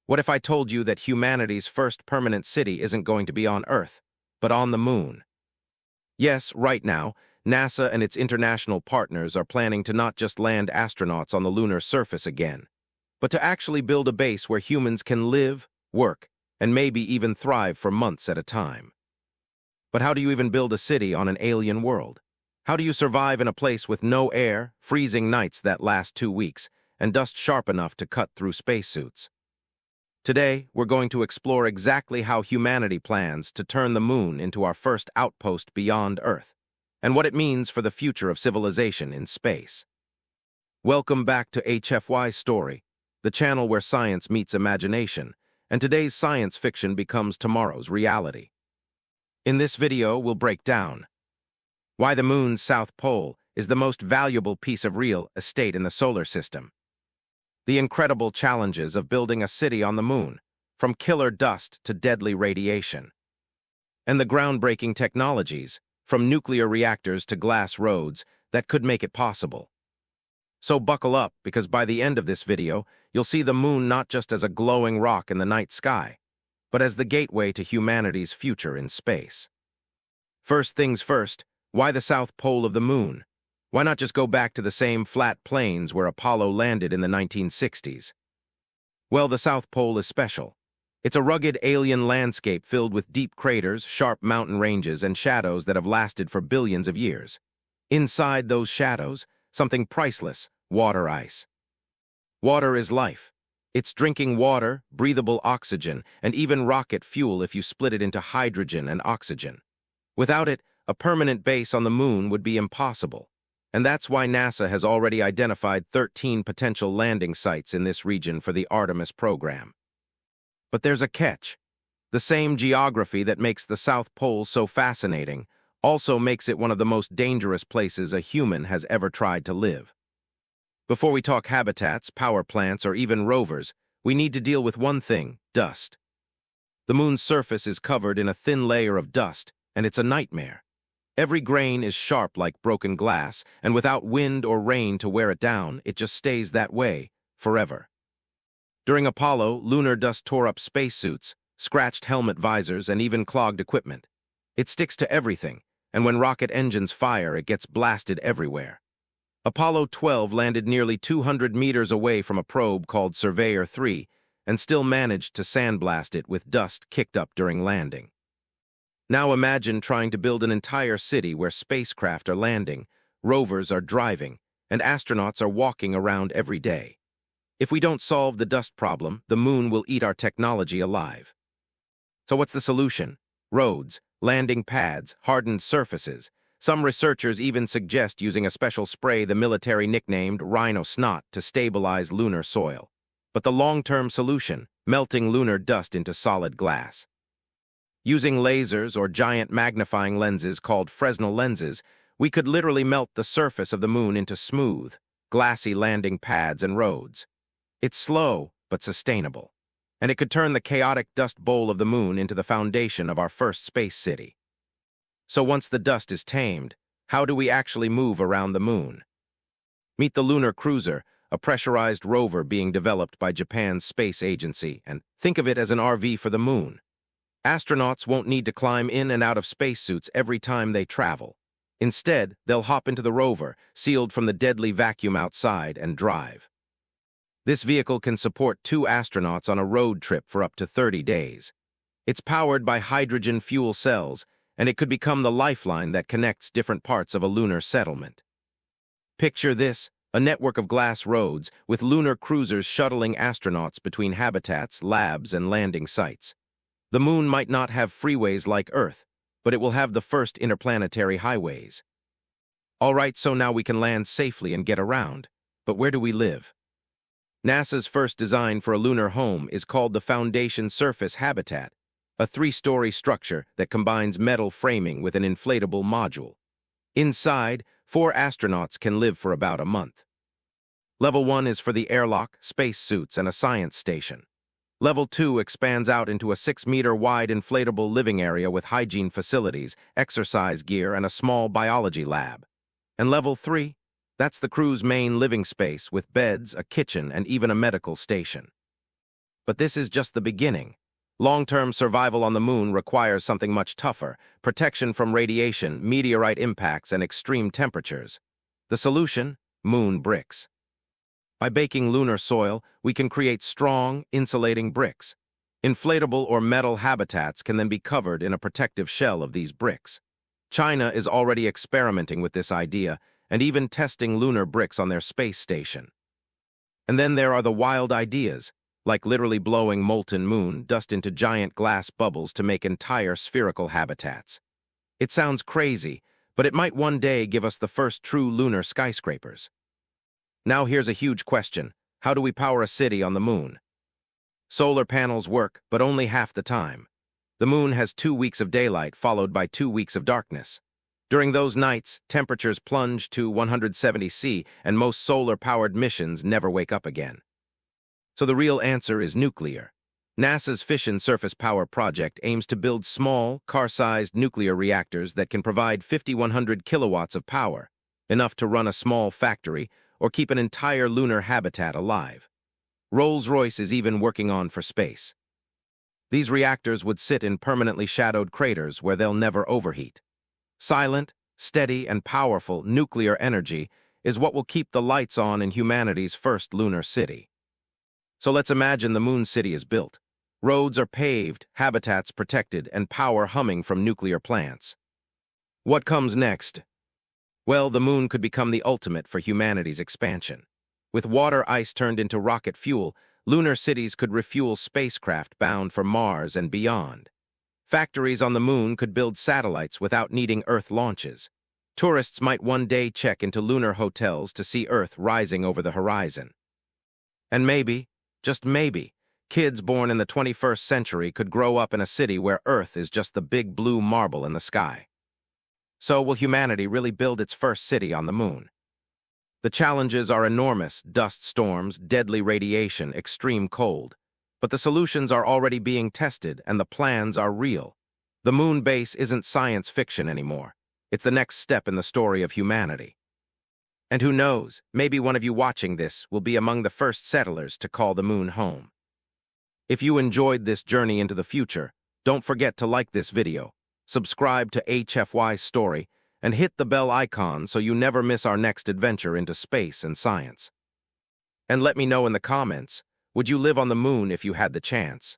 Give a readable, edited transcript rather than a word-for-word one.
What if I told you that humanity's first permanent city isn't going to be on Earth, but on the Moon? Yes, right now, NASA and its international partners are planning to not just land astronauts on the lunar surface again, but to actually build a base where humans can live, work, and maybe even thrive for months at a time. But how do you even build a city on an alien world? How do you survive in a place with no air, freezing nights that last 2 weeks, and dust sharp enough to cut through spacesuits? Today, we're going to explore exactly how humanity plans to turn the Moon into our first outpost beyond Earth, and what it means for the future of civilization in space. Welcome back to HFY Story, the channel where science meets imagination, and today's science fiction becomes tomorrow's reality. In this video, we'll break down why the Moon's South Pole is the most valuable piece of real estate in the solar system, the incredible challenges of building a city on the Moon, from killer dust to deadly radiation, and the groundbreaking technologies, from nuclear reactors to glass roads, that could make it possible. So buckle up, because by the end of this video, you'll see the Moon not just as a glowing rock in the night sky, but as the gateway to humanity's future in space. First things first, why the South Pole of the Moon? Why not just go back to the same flat plains where Apollo landed in the 1960s? Well, the South Pole is special. It's a rugged alien landscape filled with deep craters, sharp mountain ranges, and shadows that have lasted for billions of years. Inside those shadows, something priceless: water ice. Water is life. It's drinking water, breathable oxygen, and even rocket fuel if you split it into hydrogen and oxygen. Without it, a permanent base on the Moon would be impossible. And that's why NASA has already identified 13 potential landing sites in this region for the Artemis program. But there's a catch. The same geography that makes the South Pole so fascinating also makes it one of the most dangerous places a human has ever tried to live. Before we talk habitats, power plants, or even rovers, we need to deal with one thing: dust. The Moon's surface is covered in a thin layer of dust, and it's a nightmare. Every grain is sharp like broken glass, and without wind or rain to wear it down, it just stays that way forever. During Apollo, lunar dust tore up spacesuits, scratched helmet visors, and even clogged equipment. It sticks to everything, and when rocket engines fire, it gets blasted everywhere. Apollo 12 landed nearly 200 meters away from a probe called Surveyor 3 and still managed to sandblast it with dust kicked up during landing. Now imagine trying to build an entire city where spacecraft are landing, rovers are driving, and astronauts are walking around every day. If we don't solve the dust problem, the Moon will eat our technology alive. So what's the solution? Roads, landing pads, hardened surfaces. Some researchers even suggest using a special spray the military nicknamed Rhino Snot to stabilize lunar soil. But the long-term solution: melting lunar dust into solid glass. Using lasers or giant magnifying lenses called Fresnel lenses, we could literally melt the surface of the Moon into smooth, glassy landing pads and roads. It's slow, but sustainable, and it could turn the chaotic dust bowl of the Moon into the foundation of our first space city. So once the dust is tamed, how do we actually move around the Moon? Meet the Lunar Cruiser, a pressurized rover being developed by Japan's space agency, and think of it as an RV for the Moon. Astronauts won't need to climb in and out of spacesuits every time they travel. Instead, they'll hop into the rover, sealed from the deadly vacuum outside, and drive. This vehicle can support 2 astronauts on a road trip for up to 30 days. It's powered by hydrogen fuel cells, and it could become the lifeline that connects different parts of a lunar settlement. Picture this: a network of glass roads, with lunar cruisers shuttling astronauts between habitats, labs, and landing sites. The Moon might not have freeways like Earth, but it will have the first interplanetary highways. All right, so now we can land safely and get around. But where do we live? NASA's first design for a lunar home is called the Foundation Surface Habitat, a 3-story structure that combines metal framing with an inflatable module. Inside, 4 astronauts can live for about a month. Level 1 is for the airlock, spacesuits, and a science station. Level 2 expands out into a 6-meter-wide inflatable living area with hygiene facilities, exercise gear, and a small biology lab. And Level 3? That's the crew's main living space, with beds, a kitchen, and even a medical station. But this is just the beginning. Long-term survival on the moon requires something much tougher: protection from radiation, meteorite impacts, and extreme temperatures. The solution? Moon bricks. By baking lunar soil, we can create strong, insulating bricks. Inflatable or metal habitats can then be covered in a protective shell of these bricks. China is already experimenting with this idea and even testing lunar bricks on their space station. And then there are the wild ideas, like literally blowing molten moon dust into giant glass bubbles to make entire spherical habitats. It sounds crazy, but it might one day give us the first true lunar skyscrapers. Now here's a huge question: how do we power a city on the moon? Solar panels work, but only half the time. The moon has 2 weeks of daylight followed by 2 weeks of darkness. During those nights, temperatures plunge to 170 C, and most solar-powered missions never wake up again. So the real answer is nuclear. NASA's Fission Surface Power project aims to build small, car-sized nuclear reactors that can provide 5,100 kilowatts of power, enough to run a small factory or keep an entire lunar habitat alive. Rolls-Royce is even working on for space. These reactors would sit in permanently shadowed craters where they'll never overheat. Silent, steady, and powerful nuclear energy is what will keep the lights on in humanity's first lunar city. So let's imagine the moon city is built. Roads are paved, habitats protected, and power humming from nuclear plants. What comes next? Well, the moon could become the ultimate for humanity's expansion. With water ice turned into rocket fuel, lunar cities could refuel spacecraft bound for Mars and beyond. Factories on the moon could build satellites without needing Earth launches. Tourists might one day check into lunar hotels to see Earth rising over the horizon. And maybe, just maybe, kids born in the 21st century could grow up in a city where Earth is just the big blue marble in the sky. So will humanity really build its first city on the moon? The challenges are enormous: dust storms, deadly radiation, extreme cold. But the solutions are already being tested and the plans are real. The moon base isn't science fiction anymore. It's the next step in the story of humanity. And who knows, maybe one of you watching this will be among the first settlers to call the moon home. If you enjoyed this journey into the future, don't forget to like this video, subscribe to HFY's story, and hit the bell icon so you never miss our next adventure into space and science. And let me know in the comments, would you live on the moon if you had the chance?